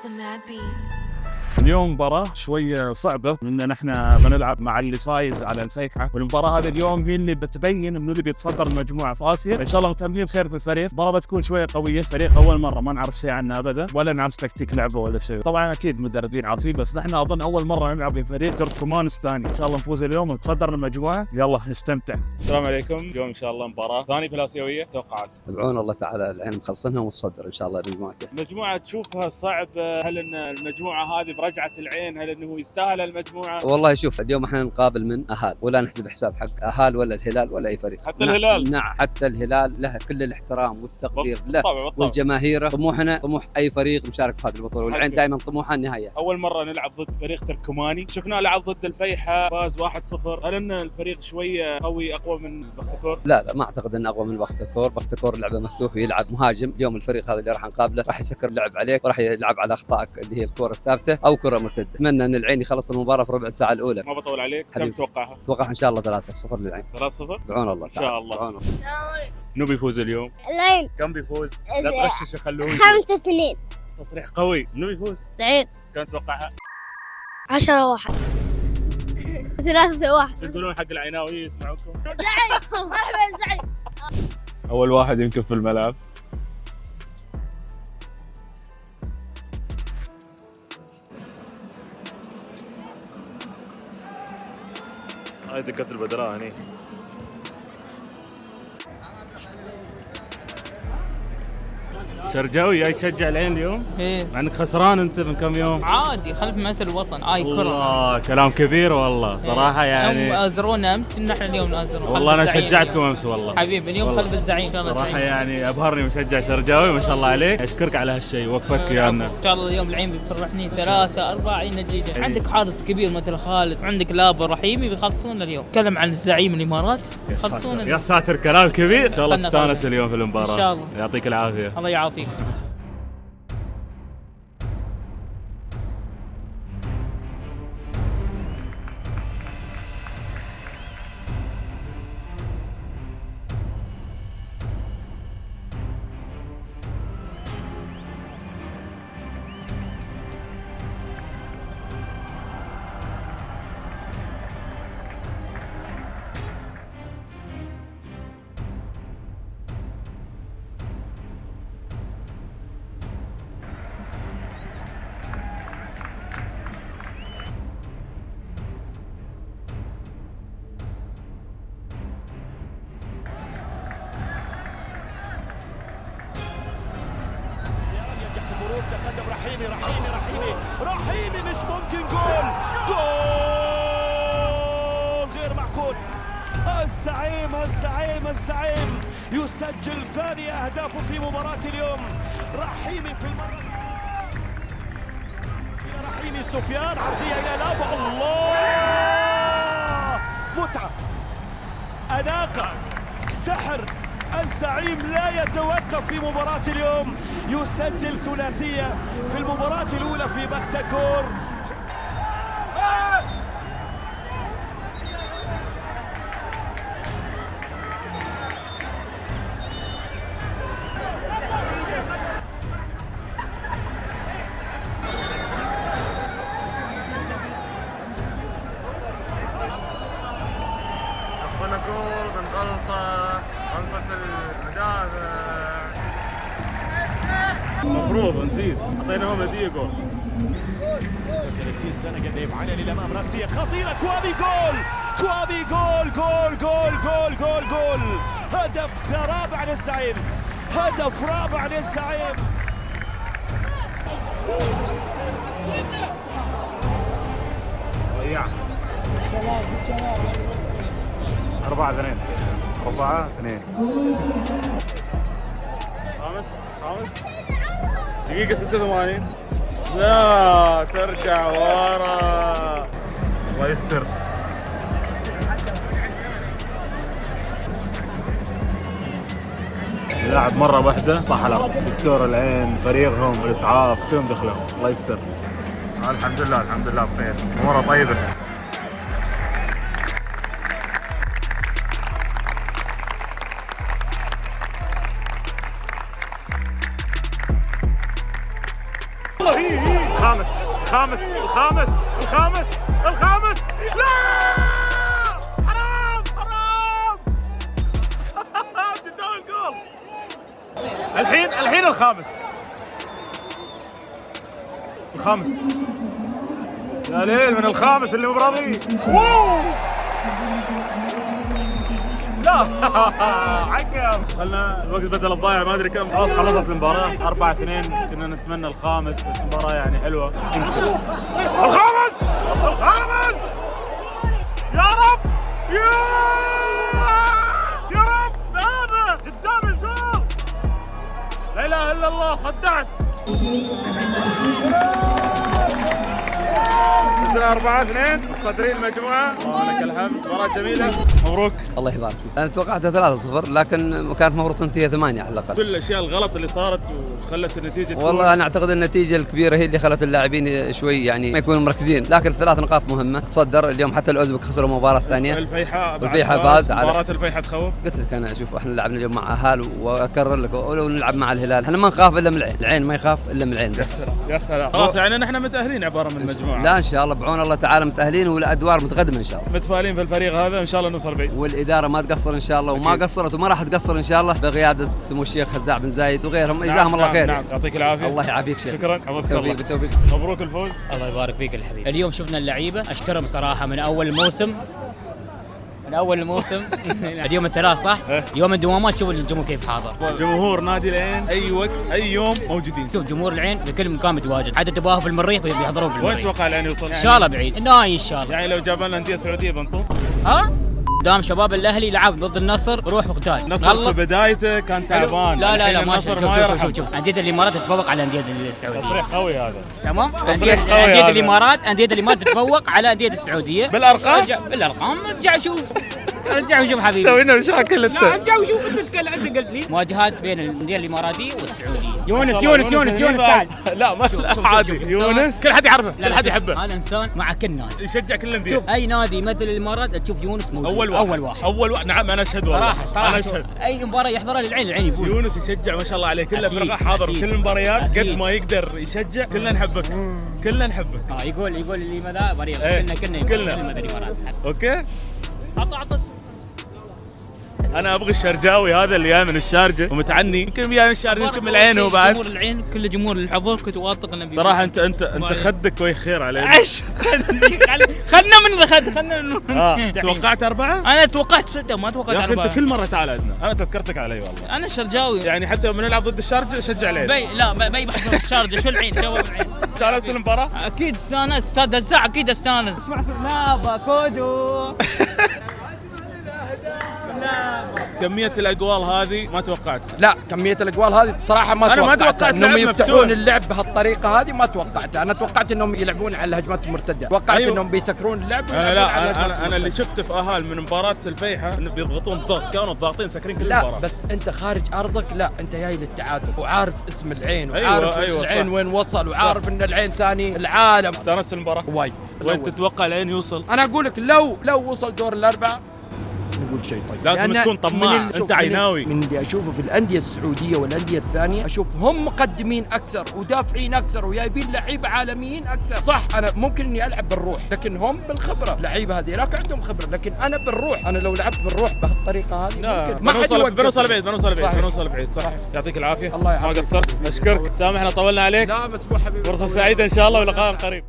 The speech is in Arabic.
The Mad Beats. اليوم مباراة شوية صعبة لأن احنا بنلعب مع اللي فايز على الفيحة، والمباراة هذه اليوم هي اللي بتبين منو اللي بيتصدر المجموعة في آسيا. إن شاء الله متأملين بخير في الفريق. المباراة بتكون شوية قوية، فريق أول مرة ما نعرف شيء عنه أبدا ولا نعرف تكتيك لعبه ولا شيء. طبعا أكيد مدربين عارفين، بس نحن أظن أول مرة نلعب بفريق تركمانستاني. إن شاء الله نفوز اليوم ونتصدر المجموعة. يلا نستمتع. السلام عليكم. اليوم ان شاء الله مباراه ثانيه في الاسيويه. توقعات بعون الله تعالى العين مخلصنها ونصدر ان شاء الله مجموعته. مجموعه تشوفها صعب، هل ان المجموعه هذه برجعه العين، هل انه يستاهل المجموعه؟ والله شوف اليوم احنا نقابل من اهال، ولا نحسب حساب حق اهال ولا الهلال ولا اي فريق. حتى الهلال؟ نعم حتى الهلال له كل الاحترام والتقدير له بالطبع. والجماهير. طموحنا طموح اي فريق مشارك في هذه البطوله، والعين دائما طموحها النهايه. اول مره نلعب ضد فريق تركماني، شفناه لعب ضد الفيحة فاز 1-0. هل ان الفريق شويه قوي اقوى من بختكور؟ لا ما اعتقد انه اقوى من بختكور. بختكور لعبه مفتوح ويلعب مهاجم. اليوم الفريق هذا اللي راح نقابله راح يسكر اللعب عليك وراح يلعب على اخطائك اللي هي الكره الثابته او كره مرتده. اتمنى ان العين يخلص المباراه في ربع الساعه الاولى. ما بطول عليك، كم حبيبي. تتوقعها؟ اتوقع ان شاء الله 3-0 للعين. 3-0 بعون الله ان شاء الله. بعون الله. منو بيفوز اليوم؟ العين. كم بيفوز؟ لا تغشش خلوه 5-2. تصريح قوي. منو بيفوز؟ العين. كم تتوقعها؟ 10-1. 3-1. شو تقولون حق العيناوي يسمعوكم؟ زعل مرحبا زعل. أول واحد يمكن في الملعب. هاي دقة البدراء هني. شرجاوي جاي تشجع العين اليوم؟ ايه مع انك خسران انت من كم يوم. عادي خلف مثل الوطن كره. والله كلام كبير والله صراحة هم يعني. ازرونا امس نحن اليوم نازرون. والله انا شجعتكم امس والله. حبيبي اليوم والله. خلف الزعيم ان شاء الله. صراحة سعيد. يعني ابهرني مشجع شرجاوي ما شاء الله عليك. اشكرك على هالشيء وقفتك ويانا. ان شاء الله اليوم العين بيفرحني 3-4 نتيجه. عندك حارس كبير مثل خالد، عندك لابا رحيمي بيخلصونا اليوم. تكلم عن الزعيم الامارات يخلصونا يا ساتر كلام كبير. ان شاء الله خلنا تستانس خلنا. اليوم في المباراة. إن شاء الله. يعطيك العافية. الله يعافيك. ينجح في المرور. تقدم رحيمي مش ممكن. جول غير معقول. الزعيم يسجل ثاني أهدافه في مباراة اليوم. رحيمي في المرة رحيمي سفيان عرضية إلى لابا. الله متعة، أناقة، سحر. الزعيم لا يتوقف في مباراة اليوم، يسجل ثلاثية في المباراة الأولى في بختكور. أخونا جول من غلطة المدافع. المفروض نزيد، اعطيناهم هدية جول. 36 سنة قد يفعلها للأمام. راسية خطيرة. كوابي جول. هدف رابع للزعيم. ضيع 4-2. 4-2. خامس دقيقة 86. لا ترجع ورا. الله يستر. لاعب مرة واحدة صح الأرض. دكتور العين فريقهم والإسعاف كلهم دخلوا. الله يستر. الحمد لله بخير. أموره طيبة. والله الخامس الخامس الخامس الخامس الخامس. لا حرام حرام. تدور الجول. الحين الخامس الخامس. يا ليل من الخامس اللي مو براضي. لا حكم. خلنا الوقت بدل الضايع ما ادري كم. خلاص خلصت المباراة 4-2. كنا نتمنى الخامس بس المباراة يعني حلوة. الخامس الخامس يا رب يا رب هذا قدام الجول. لا اله الا الله صدعت. 4-2 متصدرين المجموعة. الله لك الحمد. مباراة جميلة. مبروك. الله يبارك فيك. انا توقعتها 3-0 لكن كانت المفروض تنتهي 8 على الاقل. كل الاشياء الغلط اللي صارت وخلت النتيجة والله انا اعتقد النتيجه الكبيره هي اللي خلت اللاعبين شوي يعني ما يكونوا مركزين، لكن 3 نقاط مهمه. تصدر اليوم حتى الاوزبك خسروا المباراه الثانيه. الفيحاء فاز. مباراة الفيحاء تخوف. قلت لك انا اشوف احنا لعبنا اليوم مع اهال واكرر لك ولو نلعب مع الهلال احنا ما نخاف الا من العين، العين ما يخاف الا من العين بس. يا سلام. خلاص يعني نحن متأهلين عبارة من المجموعة. لا ان شاء الله بعون الله تعالى متأهلين والادوار متقدمه ان شاء الله. متفائلين في الفريق هذا ان شاء الله نوصل بعيد. والاداره ما تقصر ان شاء الله وما قصرت وما راح تقصر ان شاء الله بقياده سمو الشيخ خزاع بن زايد وغيرهم. جزاهم الله خير. نعم يعطيك العافية. الله يعافيك شيخ. شكرا. بالتوفيق. مبروك الفوز. الله يبارك فيك الحبيب. اليوم شفنا اللعيبه اشكرهم صراحه من اول الموسم اليوم الثلاث صح؟ يوم الدوامات شوف الجمهور كيف حاضر. جمهور نادي العين اي وقت اي يوم موجودين. شوف جمهور العين بكل مكان متواجد، حتى تباهوا في المريخ بيحضرون في وين المريخ. تتوقع العين يوصل؟ ان شاء الله بعيد النهائي ان شاء الله. يعني لو جاب لنا انديه سعوديه بنطوف. ها؟ دام شباب الاهلي لعب ضد النصر روح مقتال. النصر في بدايته كان تعبان. لا ما النصر ما يرحم. شوف انديه الامارات تتفوق على انديه السعوديه. تصريح قوي هذا. تمام؟ تصريح قوي انديه هذا. الامارات تتفوق على انديه السعوديه بالارقام. رجع شوف حبيبي. سوينا مشاكل انت. رجع وشوف انت قلت لي مواجهات بين الانديه الاماراتيه والسعوديه. يونس تعال. لا ما عادي. يونس كل حد يعرفه كل حد يحبه. هذا انسان مع كل نادي يشجع كل الانديه. شوف اي نادي مثل الامارات تشوف يونس موجود اول واحد. نعم انا اشهد والله. صراحه انا اشهد. اي مباراه يحضرها العين يفوز. يونس يشجع ما شاء الله عليه. كل فرقه حاضر كل المباريات قد ما يقدر يشجع. كلنا نحبك. يقول اللي ماذا بريء. كلنا الامارات. اوكي عطس. انا ابغى الشرجاوي هذا اللي جاي من الشارجه ومتعني. يمكن جاي من الشارجه يمكن من العين هو بعد. جمهور العين كل جمهور الحضور كنت واثق انه صراحه انت خدك كوي خير علينا. عيش خلنا من الخد. توقعت 4؟ انا توقعت 6 ما توقعت 4. يا اخي انت كل مره تعال عندنا. انا تذكرتك علي والله. انا شرجاوي يعني حتى لما نلعب ضد الشارجه شجع العين. بي بحضر الشارجه. شو العين شباب العين. استانست المباراه؟ اكيد استانست. استاذ الساعه اكيد استانست. اسمع لا كودو. كمية الأقوال هذه ما توقعتها. لا كمية الأقوال هذه بصراحة ما توقعتها. انهم يفتحون اللعب بهالطريقة هذه ما توقعتها. انا توقعت انهم يلعبون على الهجمات المرتدة. توقعت انهم بيسكرون اللعب. انا اللي شفته في اهال من مباراة الفيحة انه بيضغطون ضغط. كانوا ضاغطين مسكرين كل المباراة. لا بس انت خارج ارضك. لا انت جاي للتعادل وعارف اسم العين وعارف العين وين وصل وعارف ان العين ثاني العالم. استانست المباراة وايد. وين تتوقع العين يوصل؟ انا اقول لك لو وصل دور الاربعة نقول شيء طيب. لازم تكون طماع. انت عيناوي. من اللي اشوفه في الانديه السعوديه والانديه الثانيه اشوف هم مقدمين اكثر ودافعين اكثر وجايبين لعيبه عالميين اكثر. صح انا ممكن اني العب بالروح لكن هم بالخبره. لعيبه هذيلاك عندهم خبره لكن انا بالروح. انا لو لعبت بالروح بهالطريقه هذه ممكن ما حد يوقف. بنوصل بعيد صح. يعطيك العافيه. الله يعافيك. ما قصرت. اشكرك. سامحنا طولنا عليك. لا بس مو حبيبي. فرصه سعيده ان شاء الله ولقاء قريب.